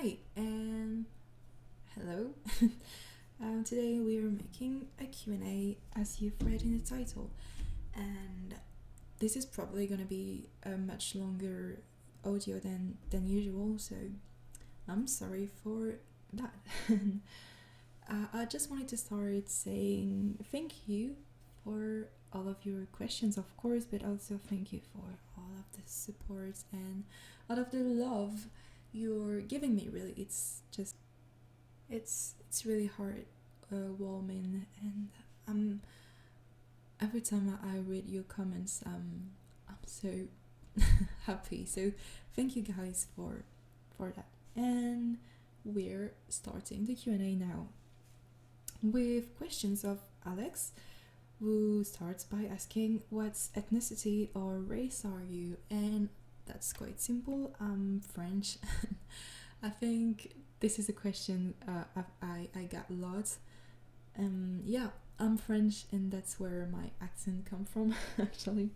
Hi and hello. Today we are making a Q&A as you've read in the title, and this is probably going to be a much longer audio than usual, so I'm sorry for that. I just wanted to start saying thank you for all of your questions, of course, but also thank you for all of the support and all of the love you're giving me. Really, it's really heart warming, and every time I read your comments, I'm so happy. So thank you guys for that. And we're starting the Q&A now with questions of Alex, who starts by asking, what ethnicity or race are you? And that's quite simple. I'm French. I think this is a question I got lots. Yeah, I'm French, and that's where my accent come from actually.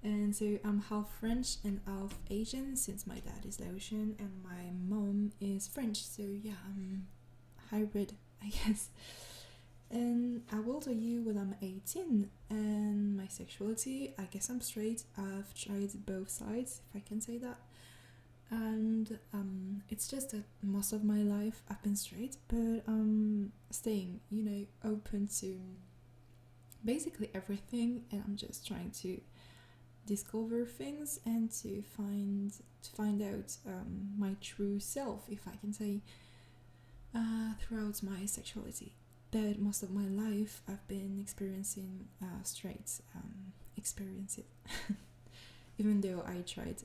And so I'm half French and half Asian, since my dad is Laotian and my mom is French. So yeah, I'm hybrid, I guess. And how old are you? Well, I'm 18, and my sexuality, I guess I'm straight. I've tried both sides, if I can say that. And it's just that most of my life I've been straight, but staying, open to basically everything, and I'm just trying to discover things and to find out my true self, if I can say, throughout my sexuality. But most of my life I've been experiencing straight experience it, even though I tried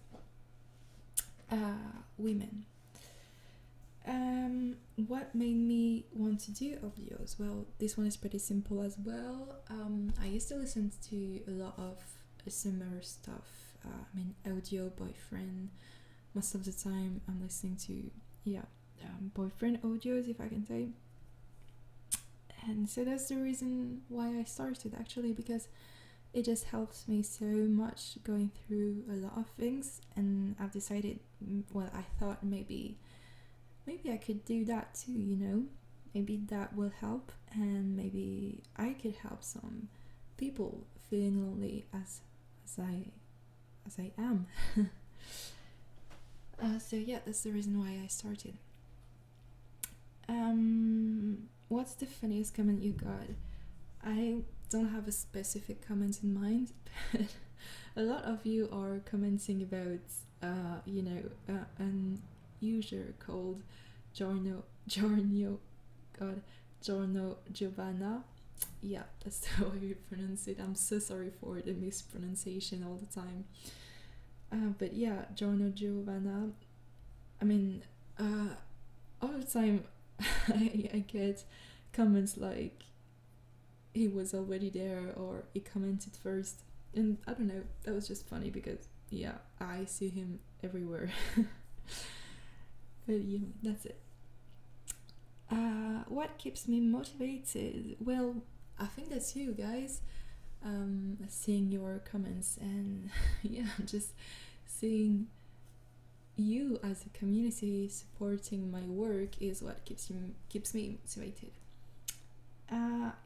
women. What made me want to do audios? Well, this one is pretty simple as well. I used to listen to a lot of similar stuff. Audio boyfriend. Most of the time, I'm listening to boyfriend audios, if I can say. And so that's the reason why I started, actually, because it just helps me so much going through a lot of things. And I've decided, well, I thought maybe I could do that too. Maybe that will help, and maybe I could help some people feeling lonely as I am. So yeah, that's the reason why I started. What's the funniest comment you got? I don't have a specific comment in mind, but a lot of you are commenting about an user called Giorno Giovanna. Yeah, that's the way you pronounce it. I'm so sorry for the mispronunciation all the time. But yeah, Giorno Giovanna. I mean, all the time I get comments like he was already there, or he commented first, and I don't know, that was just funny because yeah, I see him everywhere. But yeah, that's it. What keeps me motivated? Well, I think that's you guys. Seeing your comments and yeah, just seeing you as a community supporting my work is what keeps me motivated.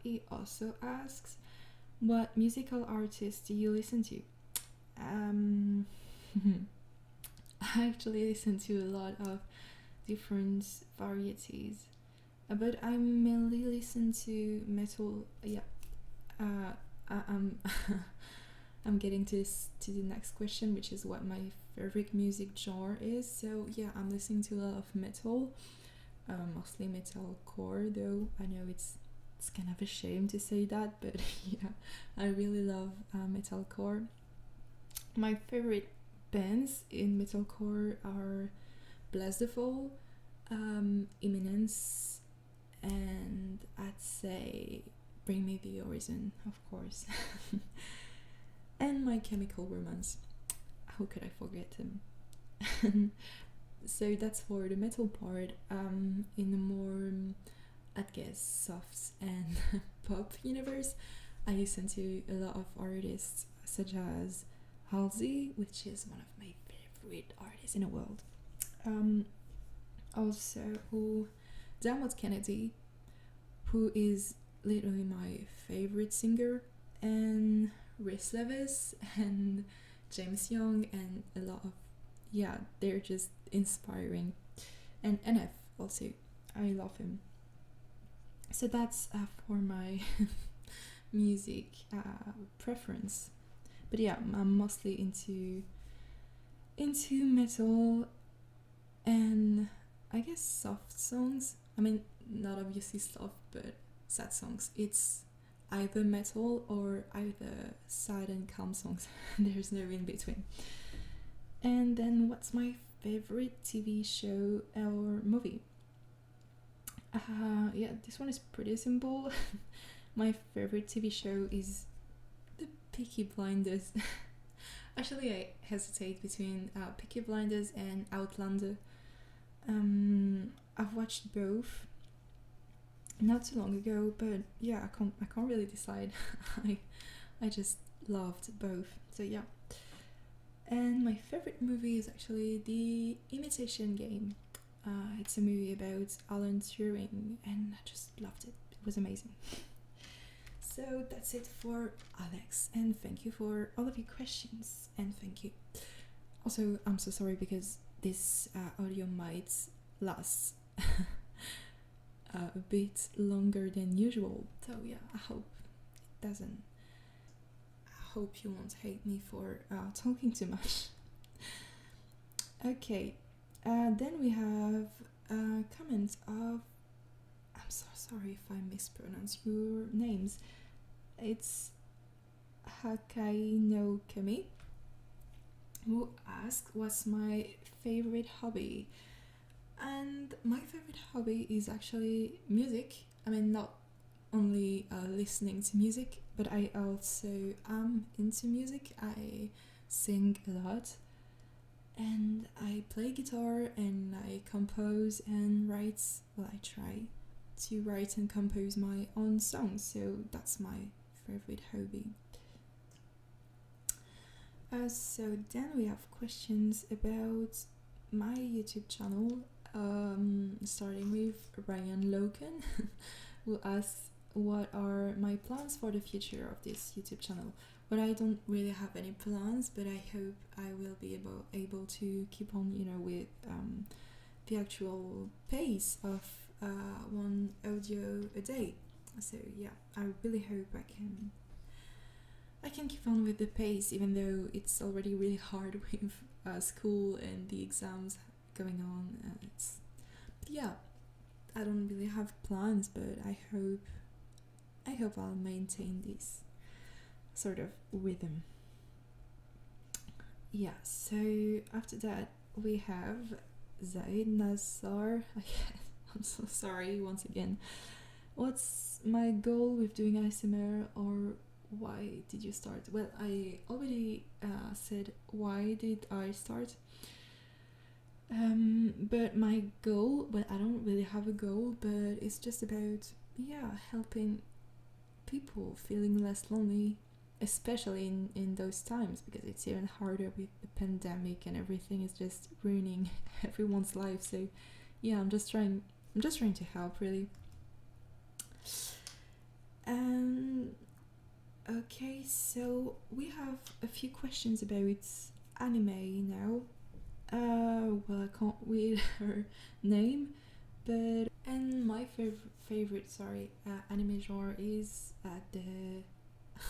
He also asks, what musical artists do you listen to? I actually listen to a lot of different varieties, but I mainly listen to metal. Yeah, I'm I'm getting to the next question, which is what my favorite music genre is. So yeah, I'm listening to a lot of metal, mostly metalcore. Though I know it's kind of a shame to say that, but yeah, I really love metalcore. My favorite bands in metalcore are Bless the Fall, Imminence, and I'd say Bring Me the Horizon, of course. And My Chemical Romance. How could I forget them? So that's for the metal part. In the more, I guess, soft and pop universe, I listen to a lot of artists such as Halsey, which is one of my favorite artists in the world. Also, Dermot Kennedy, who is literally my favorite singer, and Rhys Levis and James Young, and a lot of, yeah, they're just inspiring. And NF also, I love him. So that's for my music preference. But yeah, I'm mostly into metal and I guess soft songs. I mean, not obviously soft, but sad songs. It's either metal or either sad and calm songs. There's no in between. And then, what's my favorite TV show or movie? Yeah, this one is pretty simple. My favorite TV show is The Peaky Blinders. Actually, I hesitate between Peaky Blinders and Outlander. I've watched both not too long ago, but yeah, I can't really decide. I just loved both. So yeah. And my favorite movie is actually The Imitation Game. It's a movie about Alan Turing, and I just loved it. It was amazing. So that's it for Alex, and thank you for all of your questions, and thank you. Also, I'm so sorry because this audio might last a bit longer than usual. So yeah, I hope it doesn't. I hope you won't hate me for talking too much. Okay, then we have a comment of. I'm so sorry if I mispronounce your names. It's Hakai no Kami, who asked what's my favorite hobby. And my favorite hobby is actually music. I mean, not only listening to music, but I also am into music. I sing a lot, and I play guitar, and I compose and write. Well, I try to write and compose my own songs, so that's my favorite hobby. So then we have questions about my YouTube channel, starting with Ryan Loken, who asks what are my plans for the future of this YouTube channel. But I don't really have any plans, but I hope I will be able to keep on, with the actual pace of one audio a day. So yeah, I really hope I can keep on with the pace, even though it's already really hard with school and the exams going on. But yeah, I don't really have plans, but I hope I'll maintain this sort of rhythm. Yeah. So after that, we have Zaid Nazar. I'm so sorry once again. What's my goal with doing ASMR, or why did you start? Well, I already said why did I start. But my goal, but I don't really have a goal, but it's just about, helping people feeling less lonely, especially in those times, because it's even harder with the pandemic and everything is just ruining everyone's life. So yeah, I'm just trying to help, really. Okay, so we have a few questions about anime now. Well, I can't read her name, but and my favorite anime genre is the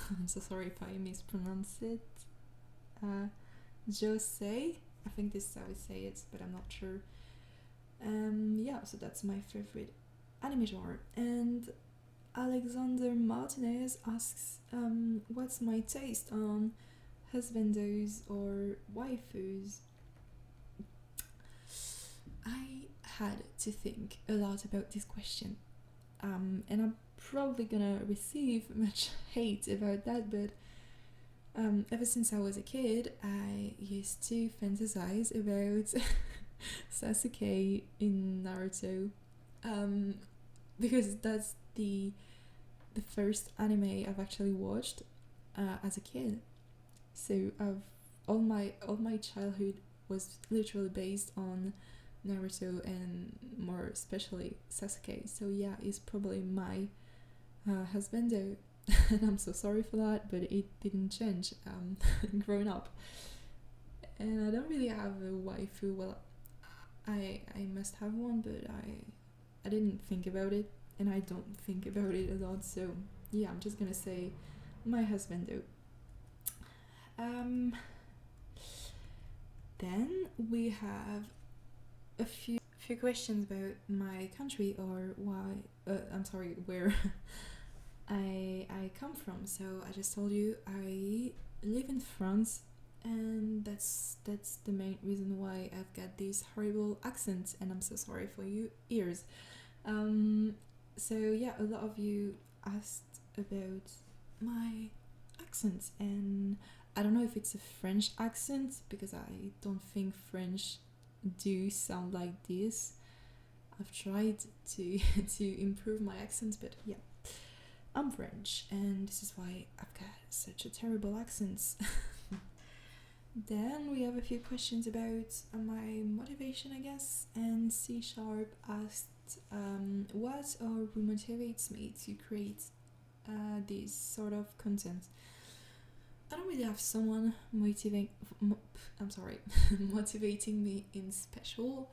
I'm so sorry if I mispronounce it. Josei. I think this is how I say it, but I'm not sure. Yeah, so that's my favorite anime genre. And Alexander Martinez asks, what's my taste on husbandos or waifus? I had to think a lot about this question, and I'm probably gonna receive much hate about that, but ever since I was a kid, I used to fantasize about Sasuke in Naruto, because that's the first anime I've actually watched as a kid. So all my childhood was literally based on Naruto and more especially Sasuke. So yeah, he's probably my husband though. And I'm so sorry for that, but it didn't change growing up. And I don't really have a waifu. Well, I must have one, but I didn't think about it, and I don't think about it a lot. So yeah, I'm just gonna say my husband though. Then we have a few questions about my country or why. I'm sorry, where I come from. So I just told you I live in France, and that's the main reason why I've got this horrible accent, and I'm so sorry for you ears. Um, so yeah, a lot of you asked about my accent, and I don't know if it's a French accent because I don't think French do sound like this. I've tried to to improve my accent, but yeah, I'm French, and this is why I've got such a terrible accent. Then we have a few questions about my motivation, I guess. And C Sharp asked, what or who motivates me to create this sort of content. I don't really have someone I'm sorry, motivating me in special.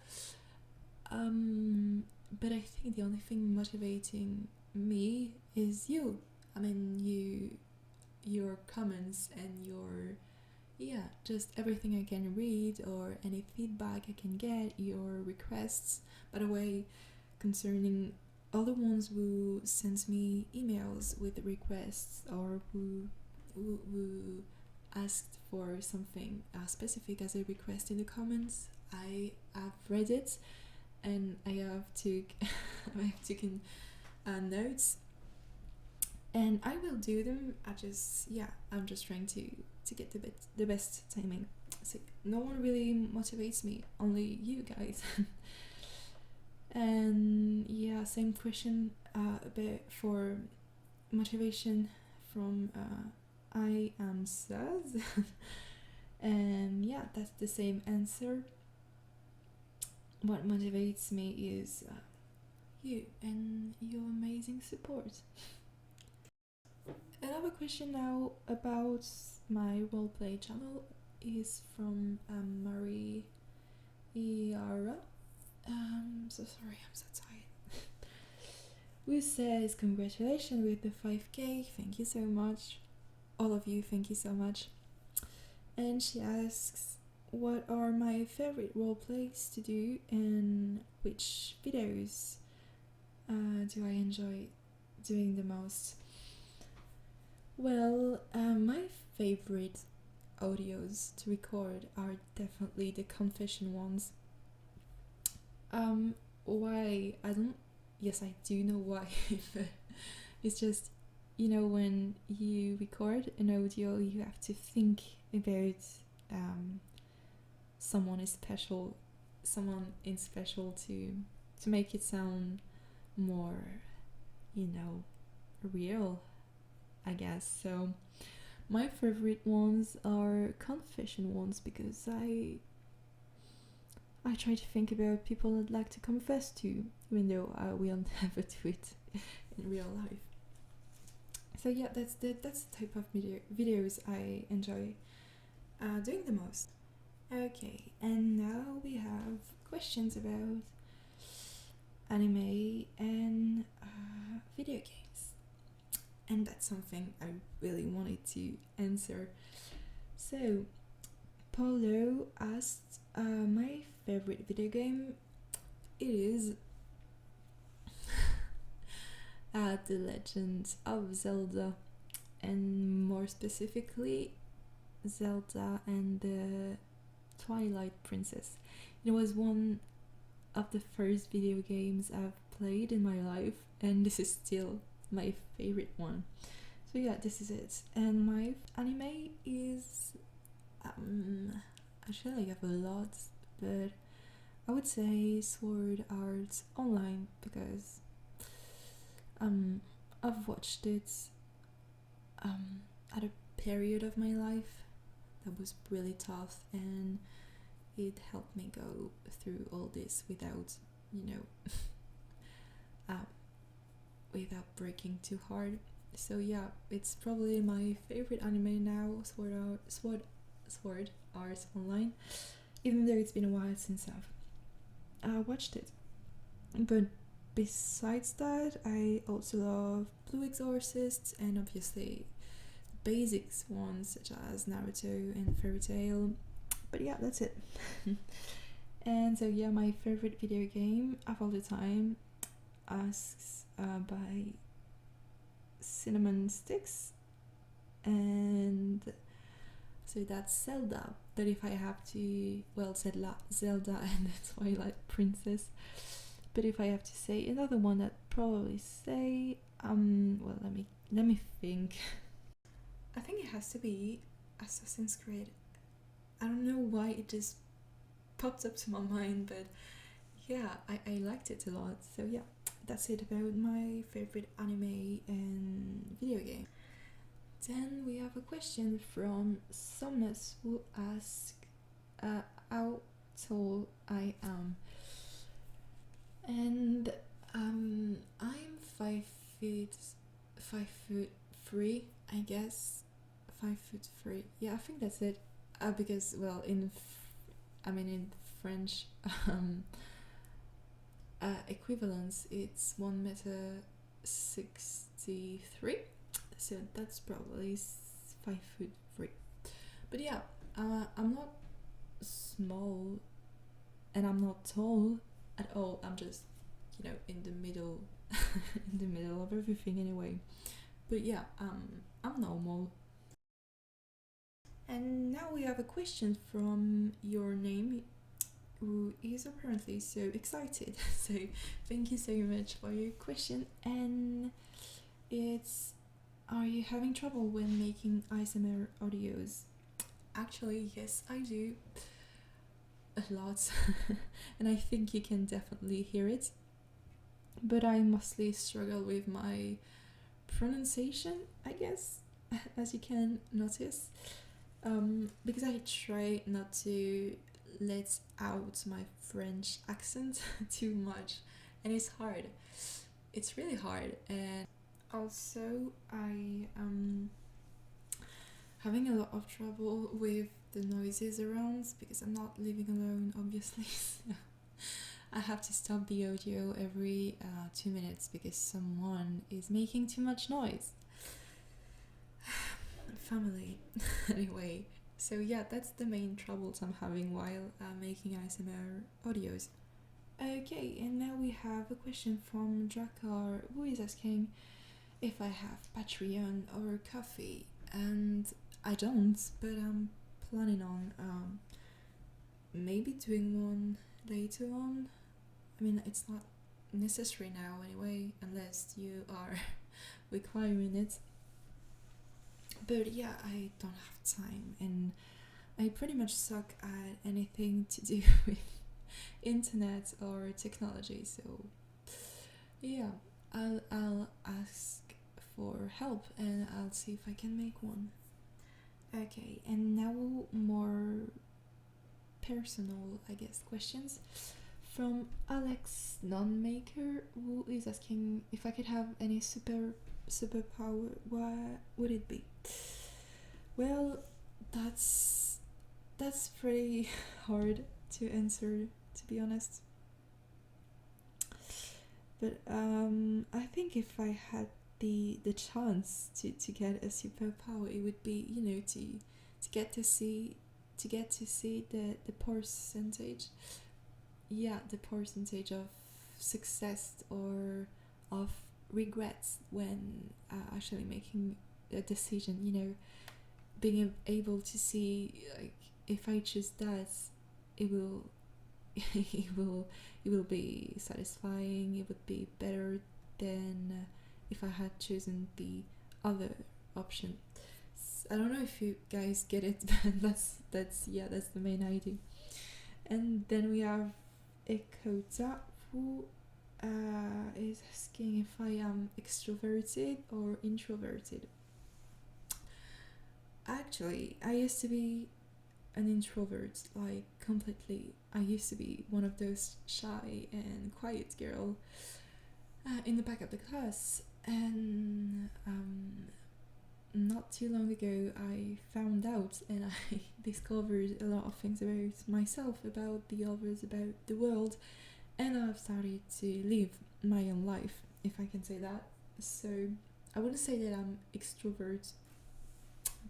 But I think the only thing motivating me is you. I mean, your comments and your just everything I can read or any feedback I can get, your requests. By the way, concerning all the ones who sends me emails with requests or who asked for something specific as a request in the comments, I have read it and I have I have taken notes, and I will do them. I'm just trying to get the best timing. So no one really motivates me, only you guys. And yeah, same question a bit for motivation from I am Saz. And yeah, that's the same answer. What motivates me is you and your amazing support. Another question now about my roleplay channel is from Marie Iara. So sorry, I'm so tired. Who says congratulations with the 5k, thank you so much. All of you, thank you so much. And she asks, what are my favorite roleplays to do and which videos do I enjoy doing the most? Well, my favorite audios to record are definitely the confession ones. Why? I don't. Yes, I do know why, but it's just, when you record an audio, you have to think about someone in special to make it sound more, real, I guess. So my favorite ones are confession ones because I try to think about people I'd like to confess to, even though I will never do it in real life. So yeah, that's the type of videos I enjoy doing the most. Okay, and now we have questions about anime and video games, and that's something I really wanted to answer. So Paulo asked, my favorite video game is The Legend of Zelda, and more specifically Zelda and the Twilight Princess. It was one of the first video games I've played in my life, and this is still my favorite one. So yeah, this is it. And my anime is actually I have a lot, but I would say Sword Art Online because I've watched it at a period of my life that was really tough, and it helped me go through all this without, you know, uh, without breaking too hard. So yeah, it's probably my favorite anime now, Sword Art Online, even though it's been a while since I've watched it. But besides that, I also love Blue Exorcists and obviously basics ones such as Naruto and Fairy Tail. But yeah, that's it. And so yeah, my favorite video game of all the time asks by Cinnamon Sticks, and so that's Zelda. But if I have to, well, Zelda and the Twilight Princess. But if I have to say another one, I'd probably say well, let me think. I think it has to be Assassin's Creed. I don't know why it just popped up to my mind, but yeah, I liked it a lot. So yeah, that's it about my favorite anime and video game. Then we have a question from Somnus who asks how tall I am. And I'm 5'3", I guess. 5'3". Yeah, I think that's it. Because well, in French equivalence, it's 1 meter 63. So that's probably 5'3". But yeah, I'm not small and I'm not tall at all. I'm just, you know, in the middle, in the middle of everything anyway. But yeah, I'm normal. And now we have a question from your name, who is apparently so excited. So thank you so much for your question. And it's, are you having trouble when making ASMR audios? Actually, yes, I do. A lot. And I think you can definitely hear it. But I mostly struggle with my pronunciation, I guess, as you can notice. Because I try not to let out my French accent too much, and it's hard. It's really hard, and also I am having a lot of trouble with the noises around because I'm not living alone, obviously. So I have to stop the audio every 2 minutes because someone is making too much noise. Family. Anyway, so yeah, that's the main troubles I'm having while making ASMR audios. Okay, and now we have a question from Drakkar, who is asking if I have Patreon or Coffee, and I don't, but I'm planning on maybe doing one later on. I mean, it's not necessary now anyway, unless you are requiring it. But yeah, I don't have time, and I pretty much suck at anything to do with internet or technology. So yeah, I'll ask for help and I'll see if I can make one. Okay, and now more personal, I guess, questions from Alex Nonmaker, who is asking if I could have any superpower, what would it be? Well, that's pretty hard to answer, to be honest. But I think if I had the chance to get a superpower, it would be, you know, to get to see the percentage, yeah, the percentage of success or of regrets when actually making a decision, you know, being able to see, like, if I choose that, it will it will be satisfying, it would be better than if I had chosen the other option. I don't know if you guys get it, but that's the main idea. And then we have Ekota, who is asking if I am extroverted or introverted. Actually, I used to be an introvert, like completely. I used to be one of those shy and quiet girl in the back of the class, and not too long ago I found out and I discovered a lot of things about myself, about the others, about the world, and I've started to live my own life, if I can say that. So I wouldn't say that I'm extrovert,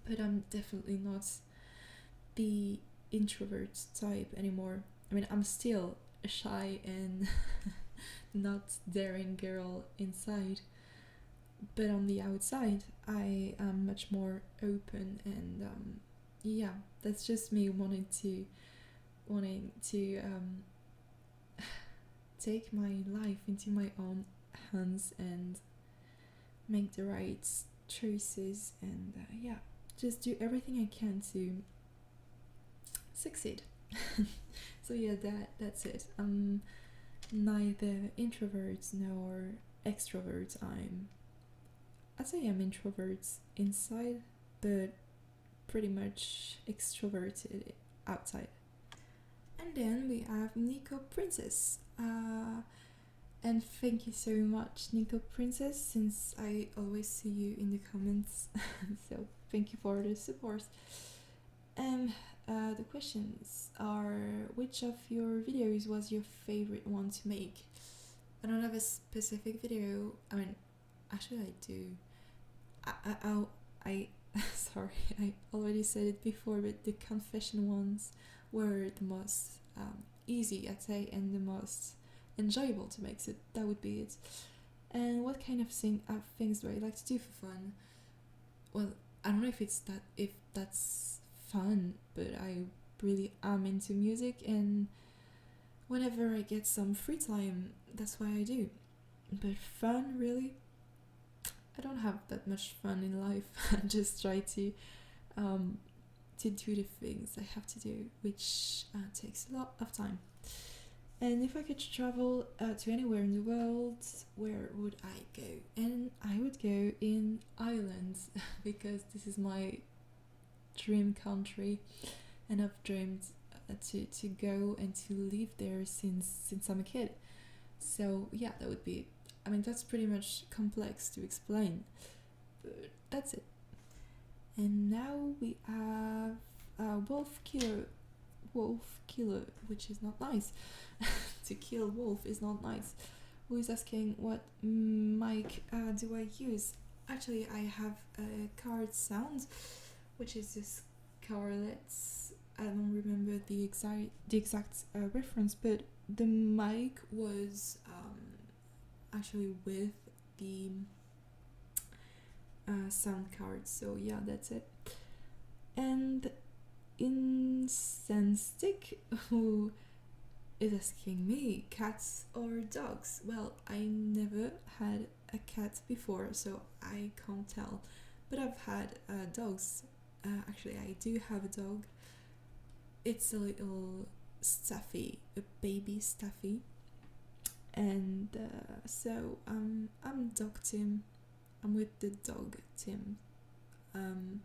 but I'm definitely not the introvert type anymore. I mean, I'm still a shy and not daring girl inside, but on the outside I am much more open, and yeah, that's just me wanting to take my life into my own hands and make the right choices, and yeah, just do everything I can to succeed. So yeah, that's it. I'm neither introvert nor extrovert. I'd say I'm introvert inside, but pretty much extroverted outside. And then we have Nico Princess. And thank you so much, Nico Princess, since I always see you in the comments. So thank you for the support. And the questions are: which of your videos was your favorite one to make? I don't have a specific video. I mean, actually, I do. I sorry, I already said it before, but the confession ones were the most easy, I'd say, and the most enjoyable to make. So that would be it. And what kind of things do I like to do for fun? Well, I don't know if that's fun, but I really am into music, and whenever I get some free time, that's what I do. But fun, really, I don't have that much fun in life. I just try to do the things I have to do, which takes a lot of time. And if I could travel to anywhere in the world, where would I go? And I would go in Ireland because this is my dream country, and I've dreamed to go and to live there since I'm a kid. So yeah, that would be. I mean, that's pretty much complex to explain, but that's it. And now we have Wolf Killer, which is not nice. To kill wolf is not nice. Who is asking what mic do I use? Actually, I have a card sound, which is this Scarlett's. I don't remember the exact reference, but the mic was actually with the sound card. So yeah, that's it. And Insenstick, who is asking me, cats or dogs? Well, I never had a cat before, so I can't tell, but I've had dogs. Actually, I do have a dog. It's a little Staffy, a baby Staffy, and so I'm dog Tim. I'm with the dog Tim. I'm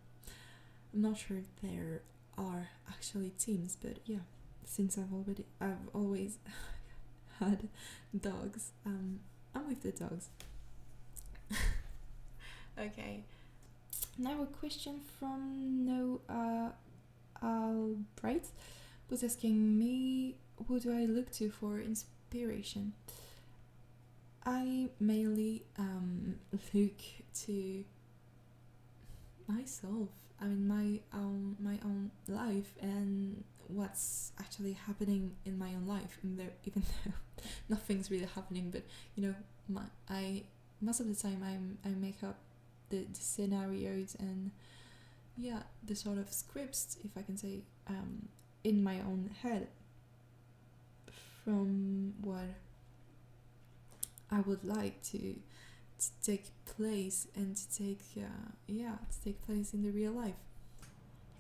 not sure if there are actually teams, but yeah, since I've always had dogs, I'm with the dogs. Okay, now a question from Albright was asking me, who do I look to for inspiration? I mainly look to myself. I mean, my own life and what's actually happening in my own life. Even though nothing's really happening, but you know, I most of the time I make up the scenarios and yeah, the sort of scripts, if I can say, in my own head from what I would like to take place and to take place in the real life.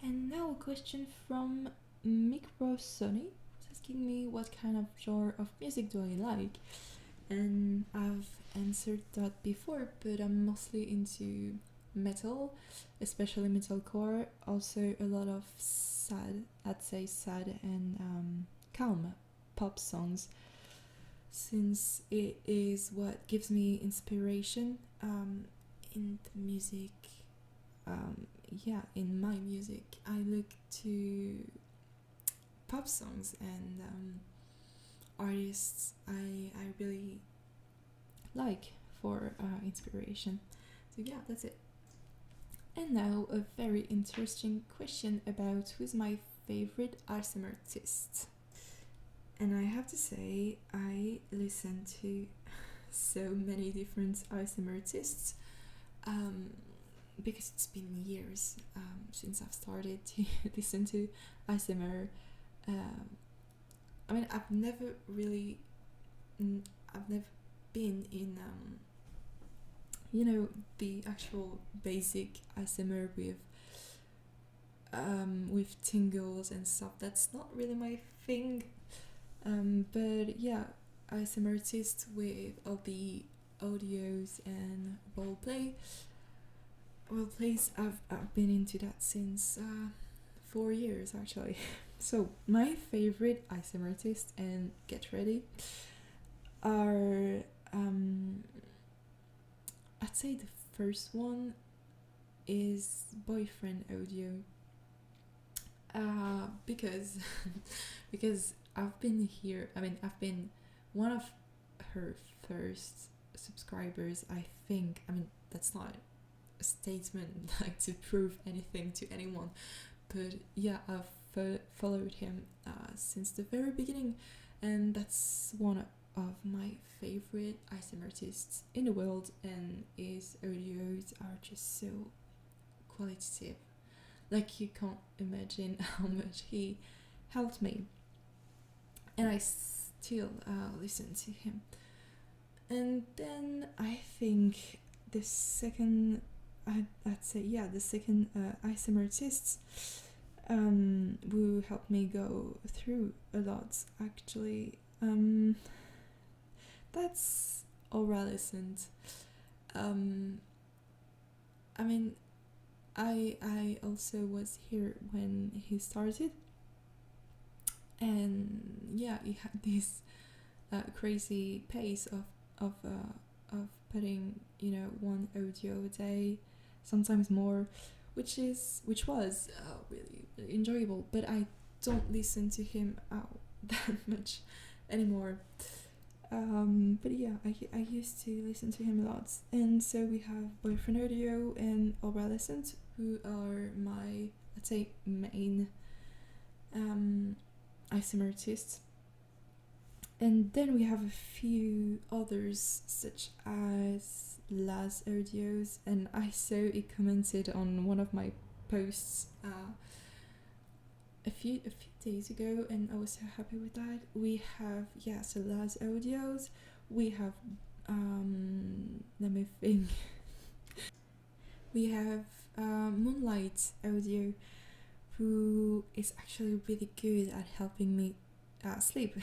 And now a question from Microsony asking me what kind of genre of music do I like, and I've answered that before, but I'm mostly into metal, especially metalcore. Also a lot of sad, I'd say sad and calm pop songs, since it is what gives me inspiration in the music. Yeah, in my music, I look to pop songs and artists I really like for inspiration. So yeah, that's it. And now a very interesting question about who's my favorite ASMR artist. And I have to say, I listen to so many different ASMR artists because it's been years since I've started to listen to ASMR. I mean, I've never really, I've never been in, you know, the actual basic ASMR with tingles and stuff. That's not really my thing. But yeah, ASMR artist with all the audios and roleplays. I've been into that since 4 years actually. So my favorite ASMR artist, and get ready, are I'd say the first one is Boyfriend Audio. Because because I've been here. I mean, I've been one of her first subscribers, I think. I mean, that's not a statement like to prove anything to anyone, but yeah, I've followed him since the very beginning, and that's one of my favorite ASMR artists in the world, and his audios are just so qualitative. Like, you can't imagine how much he helped me, and I still listen to him. And then I think the second, I'd say, yeah, the second ASMR artist who helped me go through a lot, actually, that's Auralisant. I mean, I also was here when he started, and yeah, he had this crazy pace of putting, you know, one audio a day, sometimes more, which was really, really enjoyable. But I don't listen to him that much anymore. But yeah, I used to listen to him a lot. And so we have Boyfriend Audio and Auralisant, who are my, let's say, main ASMR artists. And then we have a few others, such as Las Audios, and I saw it commented on one of my posts a few days ago, and I was so happy with that. We have, yeah, so Las Audios. We have let me think. We have Moonlight Audio, who is actually really good at helping me sleep.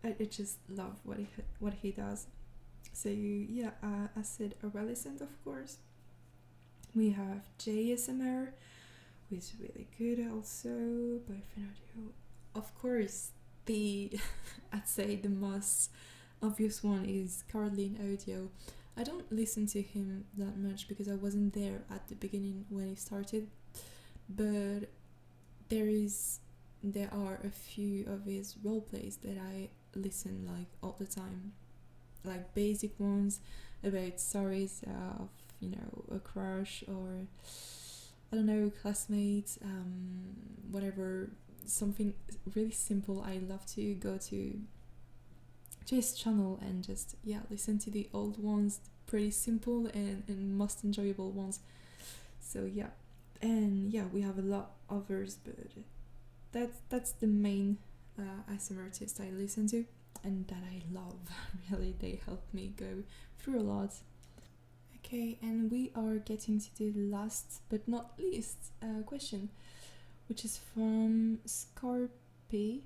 I just love what he does. So yeah, I said Auralisant, of course. We have JSMR, who is really good also. Boyfriend Audio, of course. The I'd say the most obvious one is Caroline Audio. I don't listen to him that much because I wasn't there at the beginning when he started, but there are a few of his role plays that I listen like all the time, like basic ones about stories of, you know, a crush, or I don't know, classmates, whatever, something really simple. I love to go to his channel and just, yeah, listen to the old ones, pretty simple and most enjoyable ones. So yeah, and yeah, we have a lot of others, but that's the main ASMR artist I listen to and that I love. Really, they help me go through a lot. Okay, and we are getting to the last but not least question, which is from Scarpy,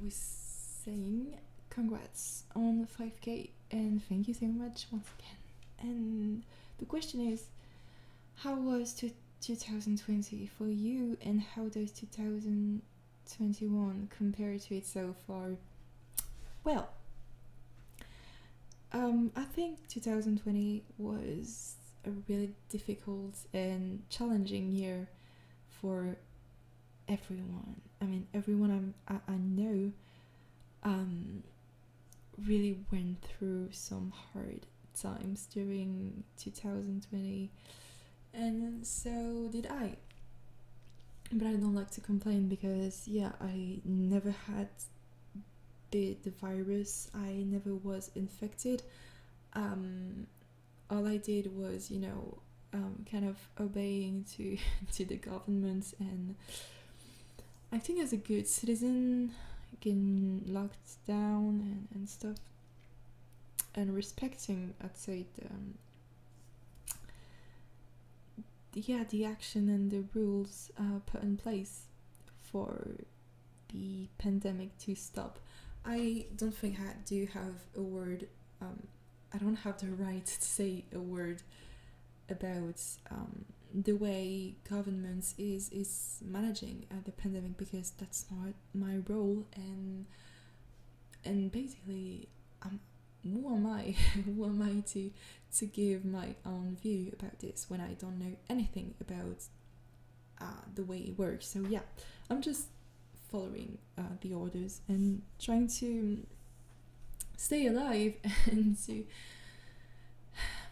with saying, congrats on 5k and thank you so much once again. And The question is, how was 2020 for you, and how does 2021 compare to it so far? Well, I think 2020 was a really difficult and challenging year for everyone. I mean, everyone I know really went through some hard times during 2020, and so did I. But I don't like to complain because, yeah, I never had the virus, I never was infected. All I did was, kind of obeying to to the government, and I think as a good citizen, getting locked down and stuff, and respecting, I'd say, the action and the rules put in place for the pandemic to stop. I don't think I do have a word. I don't have the right to say a word about the way governments is managing the pandemic, because that's not my role, and basically, who am I? Who am I to give my own view about this when I don't know anything about the way it works? So yeah, I'm just following the orders and trying to stay alive and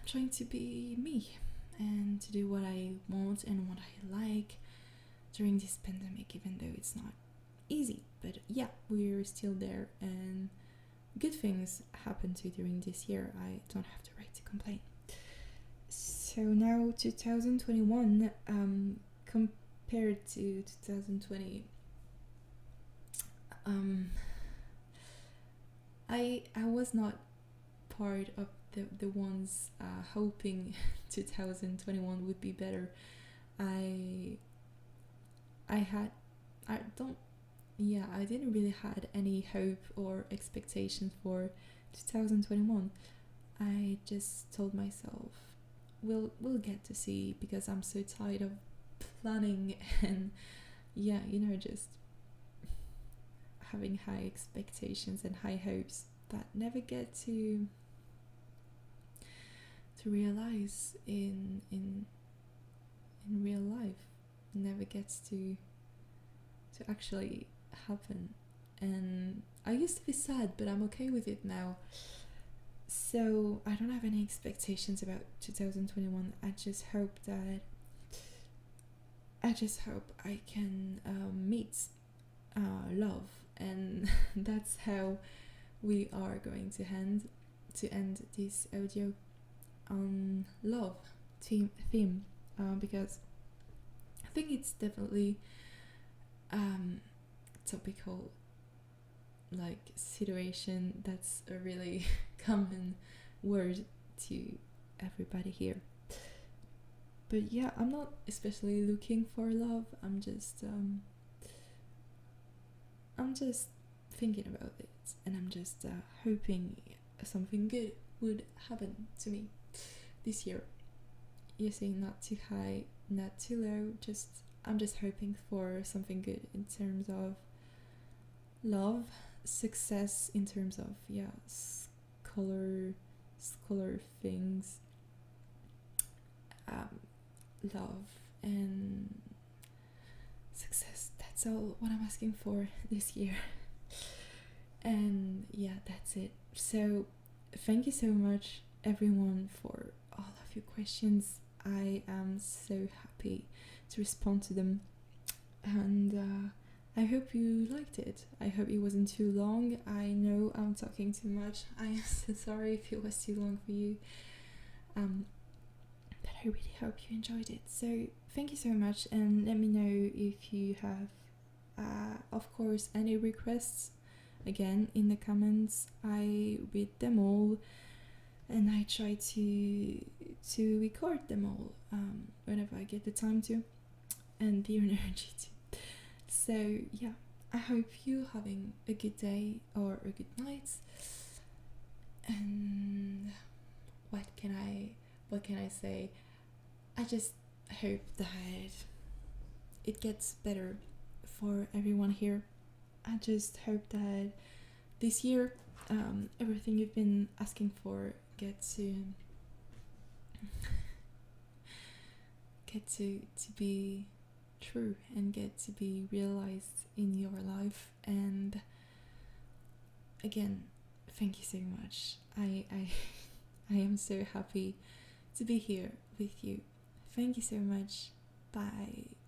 trying to be me and to do what I want and what I like during this pandemic, even though it's not easy. But yeah, we're still there, and good things happen too during this year. I don't have the right to complain. So now 2021 compared to 2020, I was not part of the ones hoping 2021 would be better. I didn't really had any hope or expectations for 2021. I just told myself, we'll get to see, because I'm so tired of planning and just having high expectations and high hopes that never get to realize in real life, never gets to actually happen. And I used to be sad, but I'm okay with it now. So I don't have any expectations about 2021. I just hope I can meet love, and that's how we are going to end this audio on love theme, because I think it's definitely topical, like situation that's a really common word to everybody here. But yeah, I'm not especially looking for love. I'm just thinking about it, and I'm just hoping something good would happen to me this year. You see, not too high, not too low. I'm just hoping for something good in terms of love, success in terms of scholar things, love and success. That's all what I'm asking for this year. And yeah, that's it. So thank you so much, everyone, for all of your questions. I am so happy to respond to them, and I hope you liked it. I hope it wasn't too long. I know I'm talking too much. I am so sorry if it was too long for you, but I really hope you enjoyed it. So thank you so much, and let me know if you have of course any requests. Again, in the comments, I read them all, and I try to record them all whenever I get the time to and the energy to. So yeah, I hope you're having a good day or a good night. And what can what can I say? I just hope that it gets better for everyone here. I just hope that this year, everything you've been asking for get to be true and get to be realized in your life. And again, thank you so much. I am so happy to be here with you. Thank you so much. Bye.